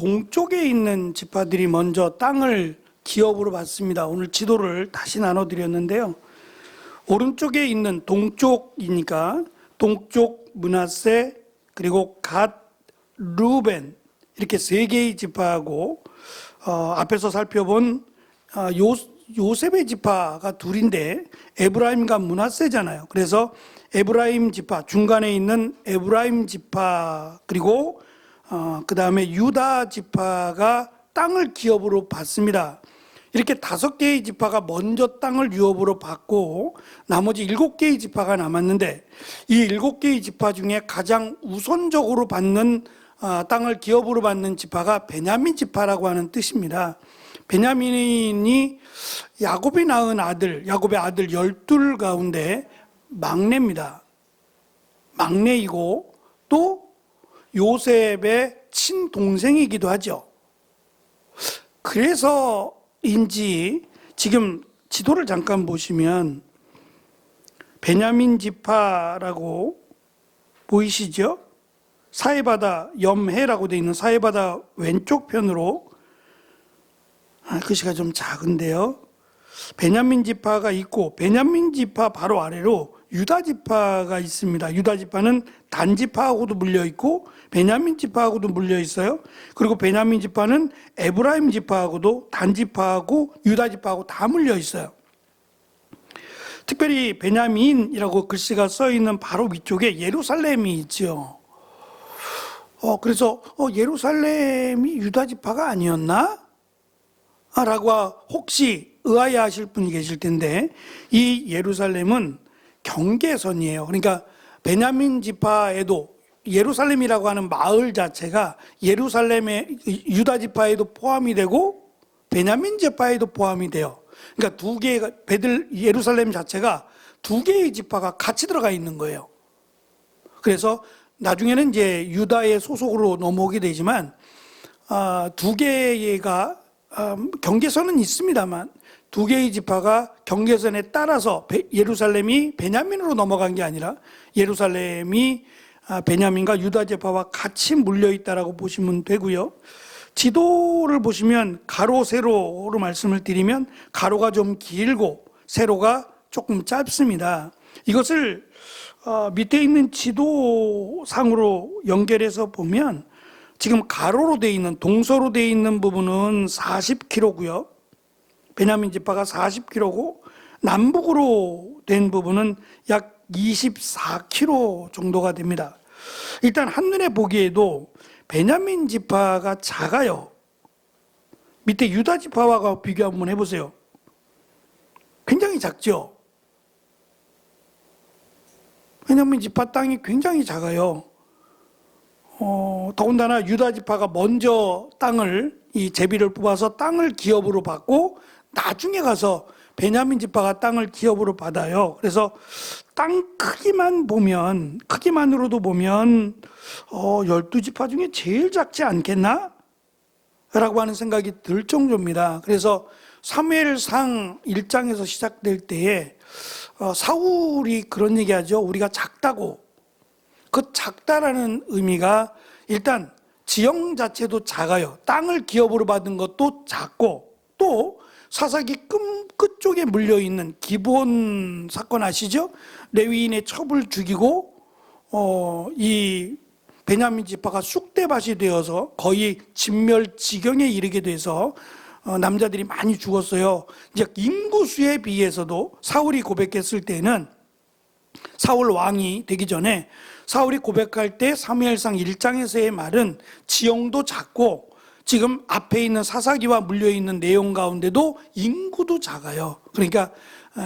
동쪽에 있는 지파들이 먼저 땅을 기업으로 받습니다. 오늘 지도를 다시 나눠드렸는데요. 오른쪽에 있는 동쪽이니까 동쪽 므낫세 그리고 갓, 루벤 이렇게 세 개의 지파하고 앞에서 살펴본 요셉의 지파가 둘인데 에브라임과 므낫세잖아요. 그래서 에브라임 지파 중간에 있는 에브라임 지파 그리고 그 다음에 유다 지파가 땅을 기업으로 받습니다. 이렇게 5개의 지파가 먼저 땅을 유업으로 받고 나머지 7개의 지파가 남았는데 이 7개의 지파 중에 가장 우선적으로 받는 땅을 기업으로 받는 지파가 베냐민 지파라고 하는 뜻입니다. 베냐민이 야곱이 낳은 아들, 야곱의 아들 12 가운데 막내입니다. 막내이고 또 요셉의 친동생이기도 하죠. 그래서인지 지금 지도를 잠깐 보시면 베냐민 지파라고 보이시죠? 사해바다 염해라고 되어 있는 사해바다 왼쪽 편으로 글씨가 좀 작은데요. 베냐민 지파가 있고 베냐민 지파 바로 아래로 유다 지파가 있습니다. 유다 지파는 단 지파하고도 물려 있고 베냐민 지파하고도 물려 있어요. 그리고 베냐민 지파는 에브라임 지파하고도 단 지파하고 유다 지파하고 다 물려 있어요. 특별히 베냐민이라고 글씨가 써 있는 바로 위쪽에 예루살렘이 있죠. 그래서 예루살렘이 유다 지파가 아니었나? 라고 혹시 의아해하실 분이 계실 텐데 이 예루살렘은 경계선이에요. 그러니까 베냐민 지파에도 예루살렘이라고 하는 마을 자체가 예루살렘의 유다 지파에도 포함이 되고 베냐민 지파에도 포함이 돼요. 그러니까 두 개가 예루살렘 자체가 2개의 지파가 같이 들어가 있는 거예요. 그래서 나중에는 이제 유다의 소속으로 넘어오게 되지만 2개가 경계선은 있습니다만 2개의 지파가 경계선에 따라서 예루살렘이 베냐민으로 넘어간 게 아니라 예루살렘이 베냐민과 유다 지파와 같이 물려 있다라고 보시면 되고요. 지도를 보시면 가로 세로로 말씀을 드리면 가로가 좀 길고 세로가 조금 짧습니다. 이것을 밑에 있는 지도상으로 연결해서 보면 지금 가로로 되어 있는 동서로 되어 있는 부분은 40km고요. 베냐민 지파가 40km고 남북으로 된 부분은 약 24km 정도가 됩니다. 일단 한눈에 보기에도 베냐민 지파가 작아요. 밑에 유다 지파와 비교 한번 해보세요. 굉장히 작죠? 베냐민 지파 땅이 굉장히 작아요. 더군다나 유다 지파가 먼저 이 제비를 뽑아서 땅을 기업으로 받고 나중에 가서 베냐민 지파가 땅을 기업으로 받아요. 그래서 땅 크기만으로도 보면 12지파 중에 제일 작지 않겠나? 라고 하는 생각이 들 정도입니다. 그래서 사무엘상 1장에서 시작될 때에 사울이 그런 얘기하죠. 우리가 작다고. 그 작다라는 의미가 일단 지형 자체도 작아요. 땅을 기업으로 받은 것도 작고 또 사사기 끝쪽에 물려있는 기브온 사건 아시죠? 레위인의 첩을 죽이고 이 베냐민 지파가 쑥대밭이 되어서 거의 진멸 지경에 이르게 돼서 남자들이 많이 죽었어요. 이제 인구수에 비해서도 사울이 고백했을 때는 사울 왕이 되기 전에 사울이 고백할 때 사무엘상 1장에서의 말은 지형도 작고 지금 앞에 있는 사사기와 물려있는 내용 가운데도 인구도 작아요. 그러니까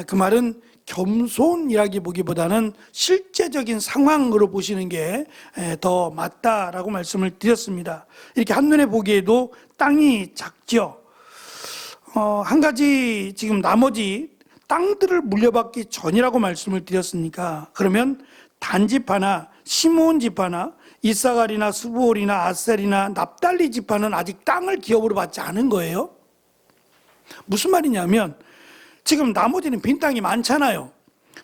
그 말은 겸손이라기 보기보다는 실제적인 상황으로 보시는 게 더 맞다라고 말씀을 드렸습니다. 이렇게 한눈에 보기에도 땅이 작죠. 한 가지 지금 나머지 땅들을 물려받기 전이라고 말씀을 드렸으니까 그러면 단지파나 시므온 지파나 이사갈이나 스부올이나 아셀이나 납달리 지파는 아직 땅을 기업으로 받지 않은 거예요. 무슨 말이냐면 지금 나머지는 빈 땅이 많잖아요.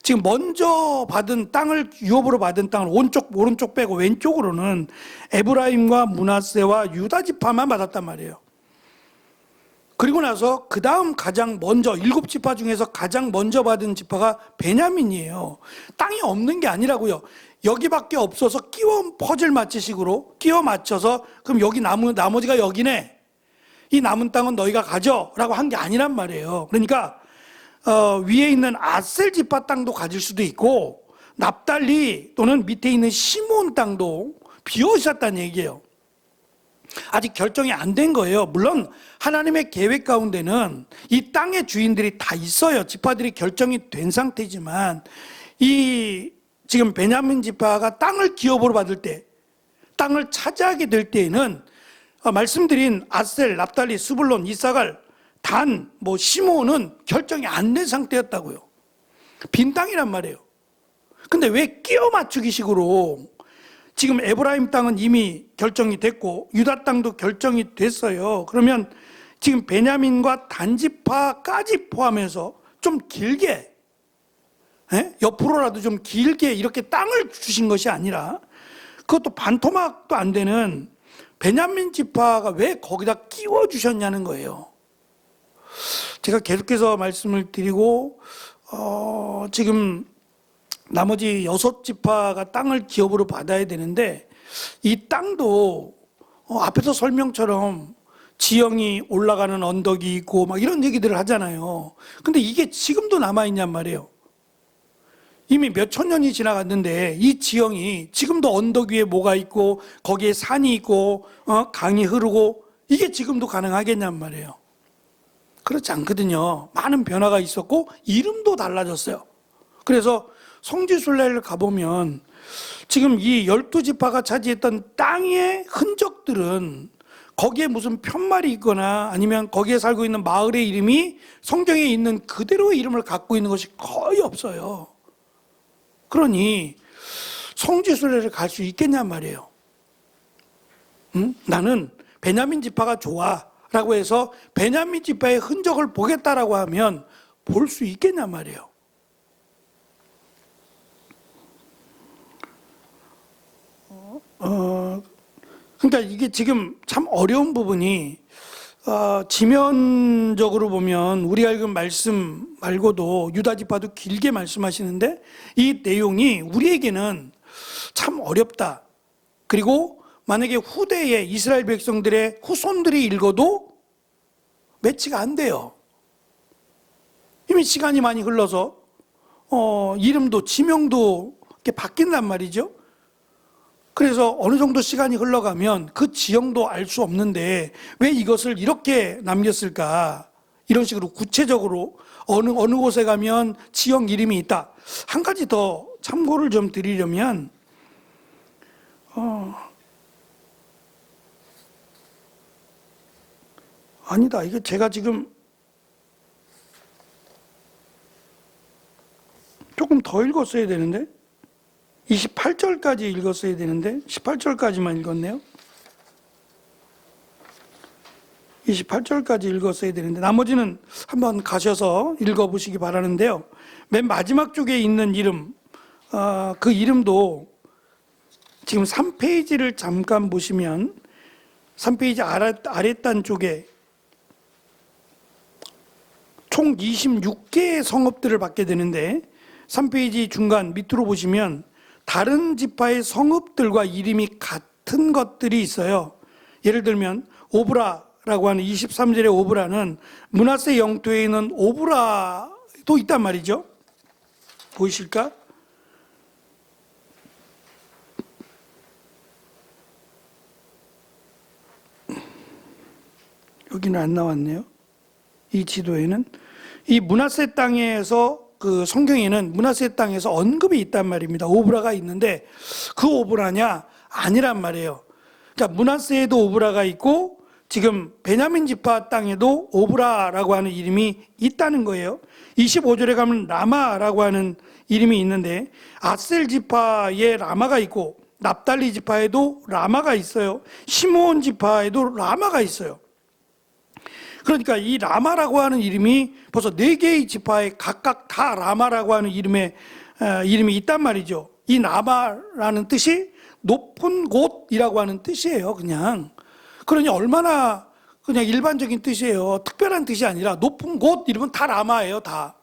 지금 먼저 받은 땅을, 유업으로 받은 땅을 오른쪽 빼고 왼쪽으로는 에브라임과 므낫세와 유다 지파만 받았단 말이에요. 그리고 나서 그 다음 가장 먼저 7지파 중에서 가장 먼저 받은 지파가 베냐민이에요. 땅이 없는 게 아니라고요. 여기밖에 없어서 끼워 퍼즐 맞추식으로 끼워 맞춰서 그럼 여기 나머지가 여기네. 이 남은 땅은 너희가 가져라고 한 게 아니란 말이에요. 그러니까 위에 있는 아셀 지파 땅도 가질 수도 있고 납달리 또는 밑에 있는 시몬 땅도 비워 있었다는 얘기예요. 아직 결정이 안 된 거예요. 물론 하나님의 계획 가운데는 이 땅의 주인들이 다 있어요. 지파들이 결정이 된 상태지만 이 지금 베냐민 지파가 땅을 기업으로 받을 때, 땅을 차지하게 될 때에는 말씀드린 아셀, 납달리, 스불론, 이사갈, 단, 시몬은 결정이 안 된 상태였다고요. 빈 땅이란 말이에요. 근데 왜 끼워 맞추기 식으로 지금 에브라임 땅은 이미 결정이 됐고 유다 땅도 결정이 됐어요. 그러면 지금 베냐민과 단지파까지 포함해서 좀 길게, 옆으로라도 좀 길게 이렇게 땅을 주신 것이 아니라 그것도 반토막도 안 되는 베냐민 지파가 왜 거기다 끼워 주셨냐는 거예요. 제가 계속해서 말씀을 드리고 지금 나머지 6지파가 땅을 기업으로 받아야 되는데 이 땅도 앞에서 설명처럼 지형이 올라가는 언덕이 있고 막 이런 얘기들을 하잖아요. 근데 이게 지금도 남아있냔 말이에요. 이미 몇천 년이 지나갔는데 이 지형이 지금도 언덕 위에 뭐가 있고 거기에 산이 있고 강이 흐르고 이게 지금도 가능하겠냔 말이에요. 그렇지 않거든요. 많은 변화가 있었고 이름도 달라졌어요. 그래서 성지순례를 가보면 지금 이 12지파가 차지했던 땅의 흔적들은 거기에 무슨 편말이 있거나 아니면 거기에 살고 있는 마을의 이름이 성경에 있는 그대로의 이름을 갖고 있는 것이 거의 없어요. 그러니 성지순례를 갈 수 있겠냔 말이에요. 나는 베냐민 지파가 좋아 라고 해서 베냐민 지파의 흔적을 보겠다라고 하면 볼 수 있겠냔 말이에요. 그러니까 이게 지금 참 어려운 부분이 지면적으로 보면 우리 읽은 말씀 말고도 유다 지파도 길게 말씀하시는데 이 내용이 우리에게는 참 어렵다. 그리고 만약에 후대에 이스라엘 백성들의 후손들이 읽어도 매치가 안 돼요. 이미 시간이 많이 흘러서 이름도 지명도 이렇게 바뀐단 말이죠. 그래서 어느 정도 시간이 흘러가면 그 지형도 알 수 없는데 왜 이것을 이렇게 남겼을까? 이런 식으로 구체적으로 어느 곳에 가면 지형 이름이 있다. 한 가지 더 참고를 좀 드리려면 아니다. 이게 제가 지금 조금 더 읽었어야 되는데 28절까지 읽었어야 되는데 18절까지만 읽었네요. 28절까지 읽었어야 되는데 나머지는 한번 가셔서 읽어보시기 바라는데요. 맨 마지막 쪽에 있는 이름, 그 이름도 지금 3페이지를 잠깐 보시면 3페이지 아랫단 쪽에 총 26개의 성읍들을 받게 되는데 3페이지 중간 밑으로 보시면 다른 지파의 성읍들과 이름이 같은 것들이 있어요. 예를 들면 오브라라고 하는 23절의 오브라는 므낫세 영토에 있는 오브라도 있단 말이죠. 보이실까? 여기는 안 나왔네요. 이 지도에는 이 므낫세 땅에서 그 성경에는 므낫세 땅에서 언급이 있단 말입니다. 오브라가 있는데 그 오브라냐? 아니란 말이에요. 그러니까 므낫세에도 오브라가 있고 지금 베냐민 지파 땅에도 오브라라고 하는 이름이 있다는 거예요. 25절에 가면 라마라고 하는 이름이 있는데 아셀 지파에 라마가 있고 납달리 지파에도 라마가 있어요. 시므온 지파에도 라마가 있어요. 그러니까 이 라마라고 하는 이름이 벌써 4개의 지파에 각각 다 라마라고 하는 이름이 있단 말이죠. 이 라마라는 뜻이 높은 곳이라고 하는 뜻이에요. 그러니 얼마나 그냥 일반적인 뜻이에요. 특별한 뜻이 아니라 높은 곳 이러면 다 라마예요. 다.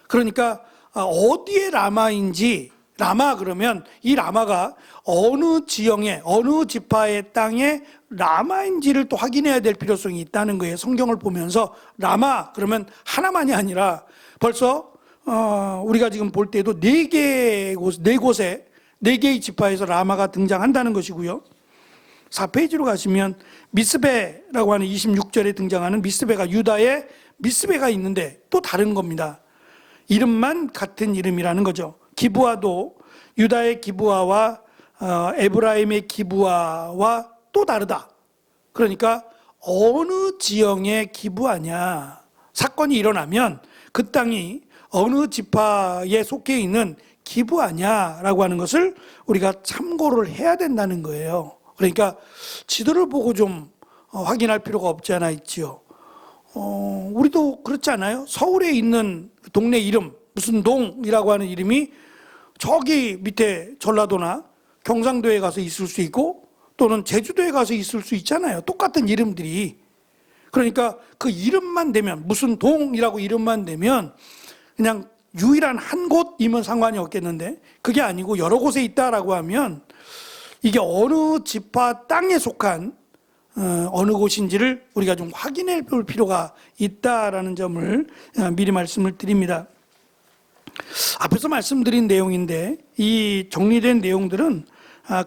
그러니까 어디에 라마인지, 라마 그러면 이 라마가 어느 지형에 어느 지파의 땅에 라마인지를 또 확인해야 될 필요성이 있다는 거예요. 성경을 보면서 라마 그러면 하나만이 아니라 벌써 우리가 지금 볼 때도 4곳에 4개의 지파에서 라마가 등장한다는 것이고요. 4페이지로 가시면 미스베라고 하는 26절에 등장하는 미스베가 유다의 미스베가 있는데 또 다른 겁니다. 이름만 같은 이름이라는 거죠. 기브아도 유다의 기브아와 에브라임의 기브아와 또 다르다. 그러니까 어느 지형의 기브아냐, 사건이 일어나면 그 땅이 어느 지파에 속해 있는 기브아냐라고 하는 것을 우리가 참고를 해야 된다는 거예요. 그러니까 지도를 보고 좀 확인할 필요가 없지 않아 있지요. 우리도 그렇지 않아요? 서울에 있는 동네 이름, 무슨 동이라고 하는 이름이 저기 밑에 전라도나 경상도에 가서 있을 수 있고 또는 제주도에 가서 있을 수 있잖아요. 똑같은 이름들이. 그러니까 그 이름만 되면, 무슨 동이라고 이름만 되면 그냥 유일한 한 곳이면 상관이 없겠는데 그게 아니고 여러 곳에 있다라고 하면 이게 어느 지파 땅에 속한 어느 곳인지를 우리가 좀 확인해 볼 필요가 있다라는 점을 미리 말씀을 드립니다. 앞에서 말씀드린 내용인데 이 정리된 내용들은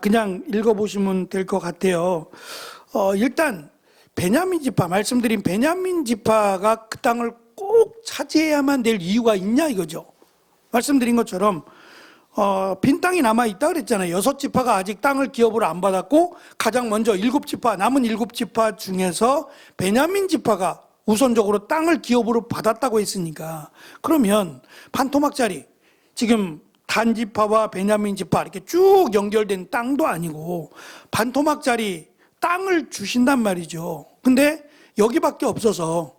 그냥 읽어보시면 될 것 같아요. 일단 베냐민 지파, 말씀드린 베냐민 지파가 그 땅을 꼭 차지해야만 될 이유가 있냐 이거죠. 말씀드린 것처럼 빈 땅이 남아있다 그랬잖아요. 6지파가 아직 땅을 기업으로 안 받았고 가장 먼저 7지파, 남은 7지파 중에서 베냐민 지파가 우선적으로 땅을 기업으로 받았다고 했으니까 그러면 반토막짜리, 지금 단지파와 베냐민 지파 이렇게 쭉 연결된 땅도 아니고 반토막짜리 땅을 주신단 말이죠. 근데 여기밖에 없어서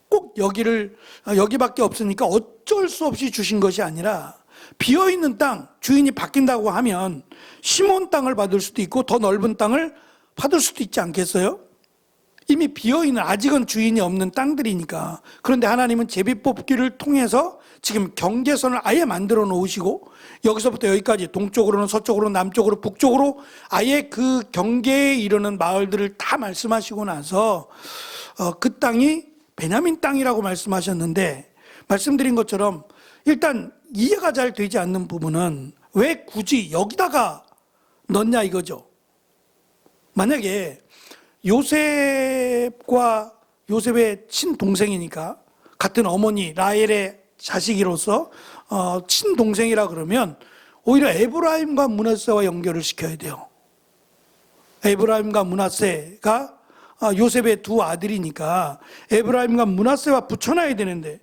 꼭 여기밖에 없으니까 어쩔 수 없이 주신 것이 아니라 비어있는 땅, 주인이 바뀐다고 하면 시몬 땅을 받을 수도 있고 더 넓은 땅을 받을 수도 있지 않겠어요? 이미 비어있는, 아직은 주인이 없는 땅들이니까. 그런데 하나님은 제비뽑기를 통해서 지금 경계선을 아예 만들어 놓으시고 여기서부터 여기까지 동쪽으로는 서쪽으로 남쪽으로 북쪽으로 아예 그 경계에 이르는 마을들을 다 말씀하시고 나서 그 땅이 베냐민 땅이라고 말씀하셨는데, 말씀드린 것처럼 일단 이해가 잘 되지 않는 부분은 왜 굳이 여기다가 넣냐 이거죠. 만약에 요셉과 요셉의 친동생이니까 같은 어머니 라헬의 자식이로서 친동생이라 그러면 오히려 에브라임과 므낫세와 연결을 시켜야 돼요. 에브라임과 므낫세가 요셉의 두 아들이니까 에브라임과 므낫세와 붙여놔야 되는데,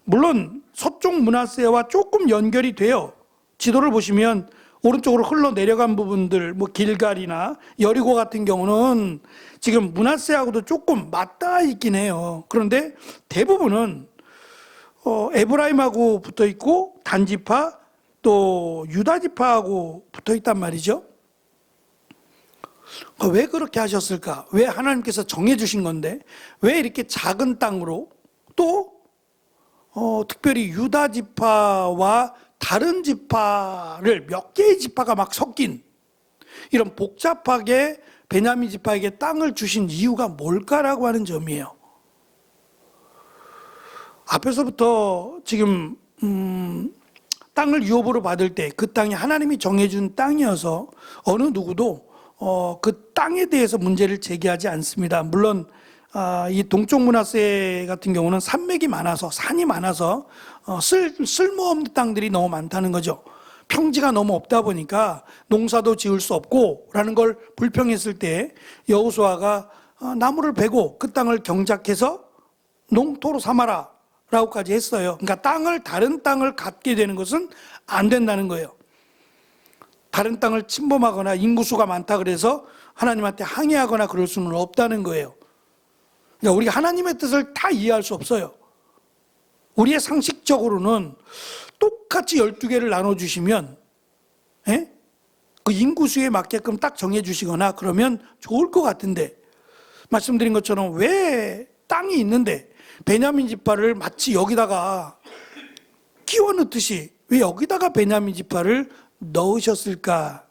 물론 서쪽 므낫세와 조금 연결이 돼요. 지도를 보시면 오른쪽으로 흘러내려간 부분들, 뭐 길갈이나 여리고 같은 경우는 지금 므낫세하고도 조금 맞닿아 있긴 해요. 그런데 대부분은 에브라임하고 붙어 있고 단지파 또 유다 지파하고 붙어 있단 말이죠. 왜 그렇게 하셨을까? 왜 하나님께서 정해주신 건데 왜 이렇게 작은 땅으로 또 특별히 유다 지파와 다른 지파를 몇 개의 지파가 막 섞인 이런 복잡하게 베냐민 지파에게 땅을 주신 이유가 뭘까라고 하는 점이에요. 앞에서부터 지금 땅을 유업으로 받을 때 그 땅이 하나님이 정해준 땅이어서 어느 누구도 그 땅에 대해서 문제를 제기하지 않습니다. 물론 이 동쪽 므낫세 같은 경우는 산맥이 많아서, 산이 많아서 쓸모없는 땅들이 너무 많다는 거죠. 평지가 너무 없다 보니까 농사도 지을 수 없고 라는 걸 불평했을 때 여호수아가 나무를 베고 그 땅을 경작해서 농토로 삼아라 라고까지 했어요. 그러니까 다른 땅을 갖게 되는 것은 안 된다는 거예요. 다른 땅을 침범하거나 인구수가 많다 그래서 하나님한테 항의하거나 그럴 수는 없다는 거예요. 그러니까 우리가 하나님의 뜻을 다 이해할 수 없어요. 우리의 상식적으로는 똑같이 12개를 나눠주시면, 예? 그 인구수에 맞게끔 딱 정해주시거나 그러면 좋을 것 같은데, 말씀드린 것처럼 왜 땅이 있는데 베냐민 지파를 마치 여기다가 끼워 넣듯이 왜 여기다가 베냐민 지파를 넣으셨을까?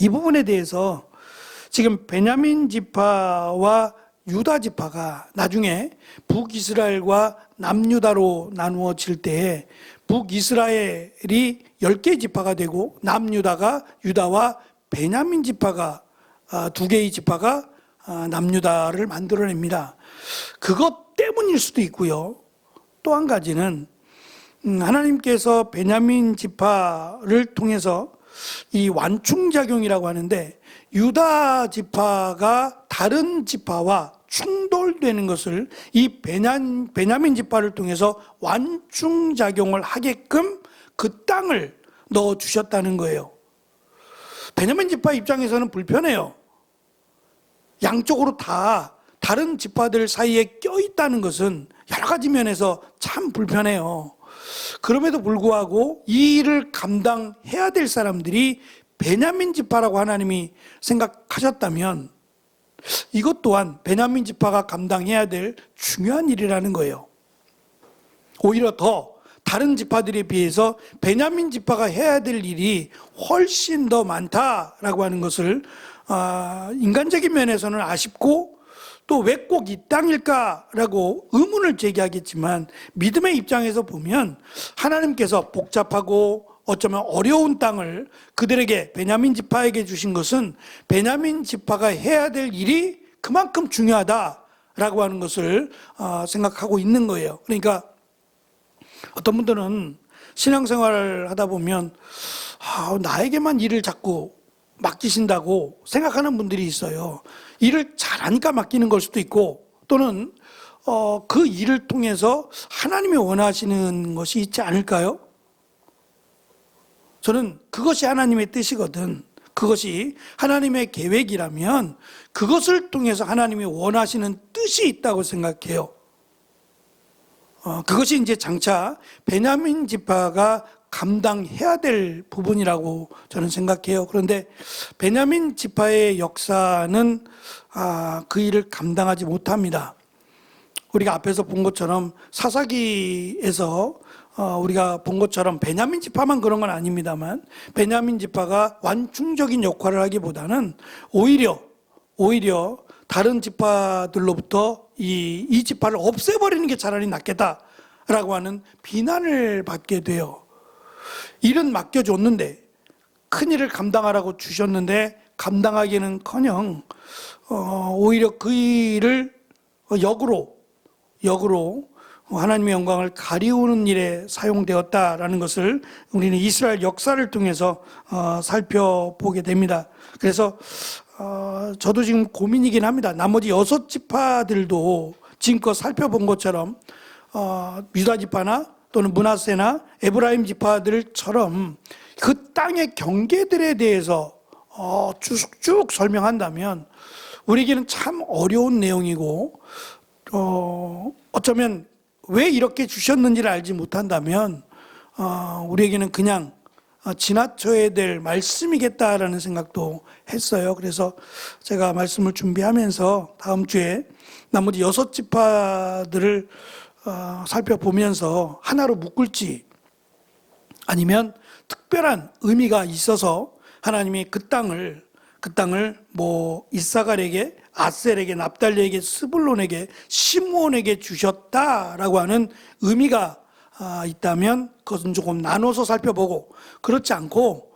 이 부분에 대해서 지금 베냐민 지파와 유다 지파가 나중에 북이스라엘과 남유다로 나누어질 때에 북이스라엘이 10개 지파가 되고 남유다가 유다와 베냐민 지파가 2개의 지파가 남유다를 만들어냅니다. 그것 때문일 수도 있고요. 또 한 가지는 하나님께서 베냐민 지파를 통해서 이 완충작용이라고 하는데 유다 지파가 다른 지파와 충돌되는 것을 이 베냐민 지파를 통해서 완충작용을 하게끔 그 땅을 넣어주셨다는 거예요. 베냐민 지파 입장에서는 불편해요. 양쪽으로 다 다른 지파들 사이에 껴있다는 것은 여러 가지 면에서 참 불편해요. 그럼에도 불구하고 이 일을 감당해야 될 사람들이 베냐민 지파라고 하나님이 생각하셨다면 이것 또한 베냐민 지파가 감당해야 될 중요한 일이라는 거예요. 오히려 더 다른 지파들에 비해서 베냐민 지파가 해야 될 일이 훨씬 더 많다라고 하는 것을 인간적인 면에서는 아쉽고 또 왜 꼭 이 땅일까라고 의문을 제기하겠지만 믿음의 입장에서 보면 하나님께서 복잡하고 어쩌면 어려운 땅을 그들에게 베냐민 지파에게 주신 것은 베냐민 지파가 해야 될 일이 그만큼 중요하다라고 하는 것을 생각하고 있는 거예요. 그러니까 어떤 분들은 신앙생활을 하다 보면 나에게만 일을 자꾸 맡기신다고 생각하는 분들이 있어요. 일을 잘하니까 맡기는 걸 수도 있고 또는 그 일을 통해서 하나님이 원하시는 것이 있지 않을까요? 저는 그것이 하나님의 뜻이거든. 그것이 하나님의 계획이라면 그것을 통해서 하나님이 원하시는 뜻이 있다고 생각해요. 그것이 이제 장차 베냐민 지파가 감당해야 될 부분이라고 저는 생각해요. 그런데 베냐민 지파의 역사는 그 일을 감당하지 못합니다. 우리가 앞에서 본 것처럼 사사기에서 우리가 본 것처럼 베냐민 지파만 그런 건 아닙니다만 베냐민 지파가 완충적인 역할을 하기보다는 오히려 다른 지파들로부터 이 지파를 없애버리는 게 차라리 낫겠다라고 하는 비난을 받게 돼요. 일은 맡겨줬는데 큰 일을 감당하라고 주셨는데 감당하기는커녕 오히려 그 일을 역으로 하나님의 영광을 가리우는 일에 사용되었다라는 것을 우리는 이스라엘 역사를 통해서 살펴보게 됩니다. 그래서 저도 지금 고민이긴 합니다. 나머지 6지파들도 지금껏 살펴본 것처럼 유다 지파나 또는 므낫세나 에브라임 지파들처럼 그 땅의 경계들에 대해서 쭉 설명한다면 우리에게는 참 어려운 내용이고 어쩌면 왜 이렇게 주셨는지를 알지 못한다면 우리에게는 그냥 지나쳐야 될 말씀이겠다라는 생각도 했어요. 그래서 제가 말씀을 준비하면서 다음 주에 나머지 6지파들을 살펴보면서 하나로 묶을지 아니면 특별한 의미가 있어서 하나님이 그 땅을 뭐 이사갈에게, 아셀에게, 납달리에게, 스불론에게, 시므온에게 주셨다라고 하는 의미가 있다면 그것은 조금 나눠서 살펴보고 그렇지 않고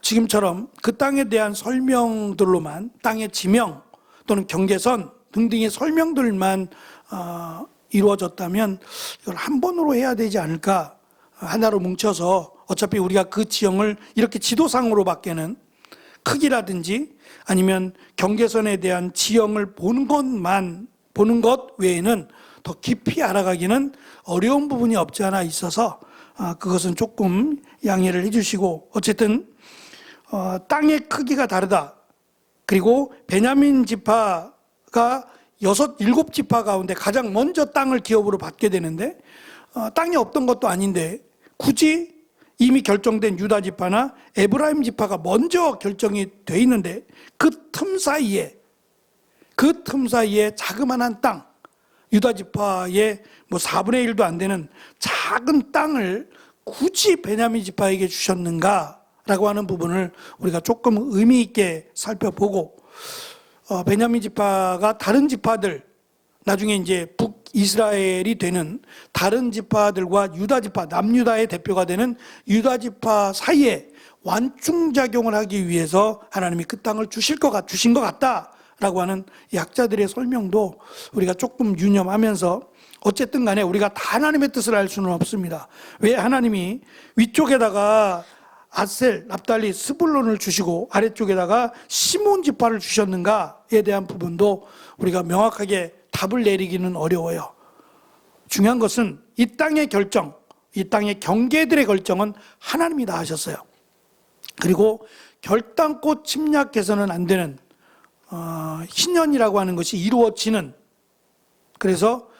지금처럼 그 땅에 대한 설명들로만 땅의 지명 또는 경계선 등등의 설명들만 이루어졌다면 이걸 한 번으로 해야 되지 않을까. 하나로 뭉쳐서 어차피 우리가 그 지형을 이렇게 지도상으로 밖에는 크기라든지 아니면 경계선에 대한 지형을 보는 것 외에는 더 깊이 알아가기는 어려운 부분이 없지 않아 있어서 그것은 조금 양해를 해주시고 어쨌든 땅의 크기가 다르다. 그리고 베냐민 지파가 일곱 지파 가운데 가장 먼저 땅을 기업으로 받게 되는데 땅이 없던 것도 아닌데 굳이 이미 결정된 유다 지파나 에브라임 지파가 먼저 결정이 돼 있는데 그 틈 사이에 자그마한 땅, 유다 지파의 4분의 1도 안 되는 작은 땅을 굳이 베냐민 지파에게 주셨는가라고 하는 부분을 우리가 조금 의미 있게 살펴보고, 베냐민 지파가 다른 지파들, 나중에 이제 북이스라엘이 되는 다른 지파들과 유다 지파, 남유다의 대표가 되는 유다 지파 사이에 완충작용을 하기 위해서 하나님이 그 땅을 주신 것 같다라고 하는 약자들의 설명도 우리가 조금 유념하면서, 어쨌든 간에 우리가 다 하나님의 뜻을 알 수는 없습니다. 왜 하나님이 위쪽에다가 아셀, 납달리, 스불론을 주시고 아래쪽에다가 시몬 지파를 주셨는가에 대한 부분도 우리가 명확하게 답을 내리기는 어려워요. 중요한 것은 이 땅의 결정, 이 땅의 경계들의 결정은 하나님이 다 하셨어요. 그리고 결단코 침략해서는 안 되는 희년이라고 하는 것이 이루어지는, 그래서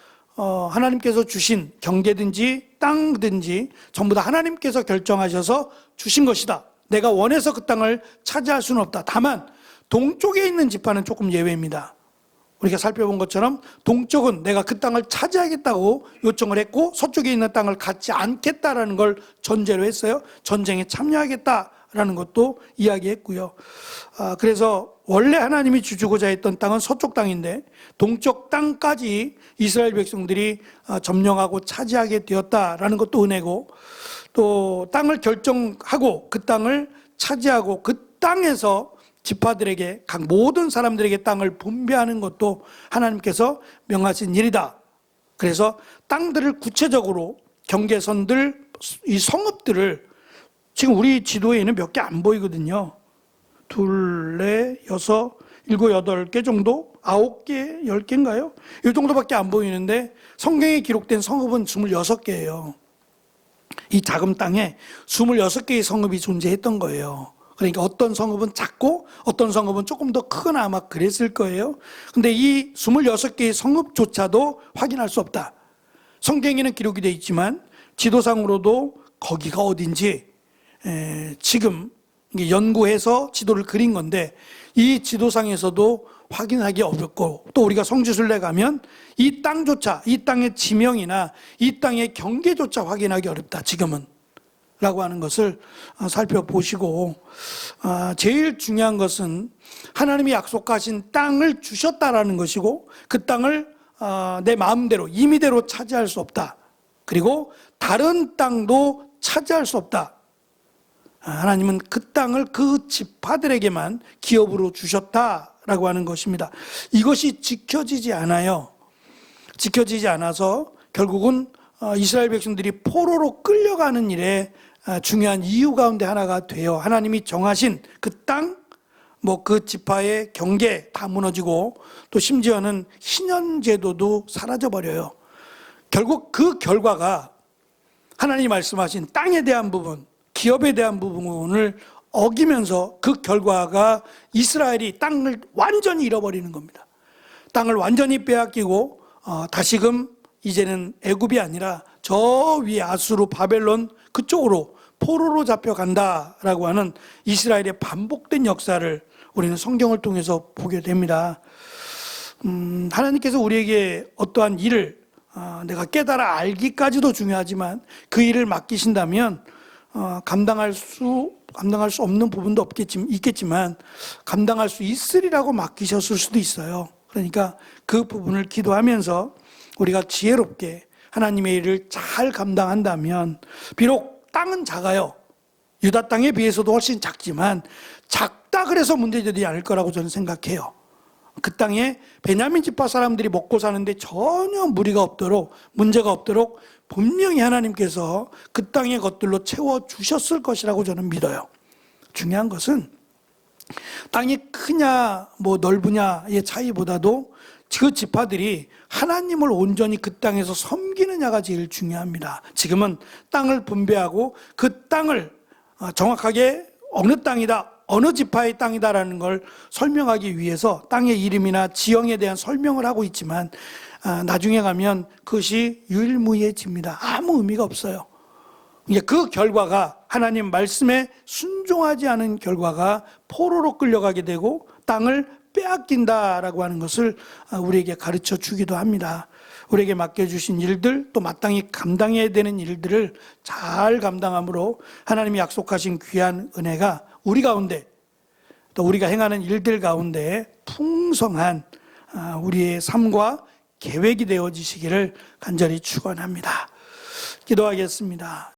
하나님께서 주신 경계든지 땅든지 전부 다 하나님께서 결정하셔서 주신 것이다. 내가 원해서 그 땅을 차지할 수는 없다. 다만 동쪽에 있는 지파는 조금 예외입니다. 우리가 살펴본 것처럼 동쪽은 내가 그 땅을 차지하겠다고 요청을 했고, 서쪽에 있는 땅을 갖지 않겠다라는 걸 전제로 했어요. 전쟁에 참여하겠다라는 것도 이야기했고요. 그래서 원래 하나님이 주고자 했던 땅은 서쪽 땅인데 동쪽 땅까지 이스라엘 백성들이 점령하고 차지하게 되었다라는 것도 은혜고, 또 땅을 결정하고 그 땅을 차지하고 그 땅에서 지파들에게, 각 모든 사람들에게 땅을 분배하는 것도 하나님께서 명하신 일이다. 그래서 땅들을 구체적으로 경계선들, 이 성읍들을 지금 우리 지도에는 몇 개 안 보이거든요. 2, 4, 6, 7, 8개 정도? 9개, 10개인가요? 이 정도밖에 안 보이는데 성경에 기록된 성읍은 26개예요. 이 작은 땅에 26개의 성읍이 존재했던 거예요. 그러니까 어떤 성읍은 작고 어떤 성읍은 조금 더 크거나 아마 그랬을 거예요. 근데 이 26개의 성읍조차도 확인할 수 없다. 성경에는 기록이 되어 있지만 지도상으로도 거기가 어딘지 지금 연구해서 지도를 그린 건데 이 지도상에서도 확인하기 어렵고, 또 우리가 성지순례 가면 이 땅조차, 이 땅의 지명이나 이 땅의 경계조차 확인하기 어렵다 지금은 라고 하는 것을 살펴보시고, 제일 중요한 것은 하나님이 약속하신 땅을 주셨다라는 것이고, 그 땅을 내 마음대로 임의대로 차지할 수 없다. 그리고 다른 땅도 차지할 수 없다. 하나님은 그 땅을 그 지파들에게만 기업으로 주셨다라고 하는 것입니다. 이것이 지켜지지 않아요. 지켜지지 않아서 결국은 이스라엘 백성들이 포로로 끌려가는 일에 중요한 이유 가운데 하나가 돼요. 하나님이 정하신 그 땅, 그 지파의 경계 다 무너지고, 또 심지어는 희년제도도 사라져버려요. 결국 그 결과가 하나님이 말씀하신 땅에 대한 부분, 기업에 대한 부분을 어기면서 그 결과가 이스라엘이 땅을 완전히 잃어버리는 겁니다. 땅을 완전히 빼앗기고 다시금 이제는 애굽이 아니라 저 위에 아수르, 바벨론 그쪽으로 포로로 잡혀간다라고 하는 이스라엘의 반복된 역사를 우리는 성경을 통해서 보게 됩니다. 하나님께서 우리에게 어떠한 일을 내가 깨달아 알기까지도 중요하지만 그 일을 맡기신다면 감당할 수 없는 부분도 있겠지만 감당할 수 있으리라고 맡기셨을 수도 있어요. 그러니까 그 부분을 기도하면서 우리가 지혜롭게 하나님의 일을 잘 감당한다면, 비록 땅은 작아요. 유다 땅에 비해서도 훨씬 작지만 작다 그래서 문제되지 않을 거라고 저는 생각해요. 그 땅에 베냐민 지파 사람들이 먹고 사는데 전혀 무리가 없도록, 문제가 없도록 분명히 하나님께서 그 땅의 것들로 채워주셨을 것이라고 저는 믿어요. 중요한 것은 땅이 크냐 넓으냐의 차이보다도 그 지파들이 하나님을 온전히 그 땅에서 섬기느냐가 제일 중요합니다. 지금은 땅을 분배하고 그 땅을 정확하게 어느 땅이다, 어느 지파의 땅이다라는 걸 설명하기 위해서 땅의 이름이나 지형에 대한 설명을 하고 있지만 나중에 가면 그것이 유일무이해집니다. 아무 의미가 없어요. 그 결과가 하나님 말씀에 순종하지 않은 결과가 포로로 끌려가게 되고 땅을 빼앗긴다라고 하는 것을 우리에게 가르쳐 주기도 합니다. 우리에게 맡겨주신 일들, 또 마땅히 감당해야 되는 일들을 잘 감당함으로 하나님이 약속하신 귀한 은혜가 우리 가운데, 또 우리가 행하는 일들 가운데 풍성한 우리의 삶과 계획이 되어지시기를 간절히 축원합니다. 기도하겠습니다.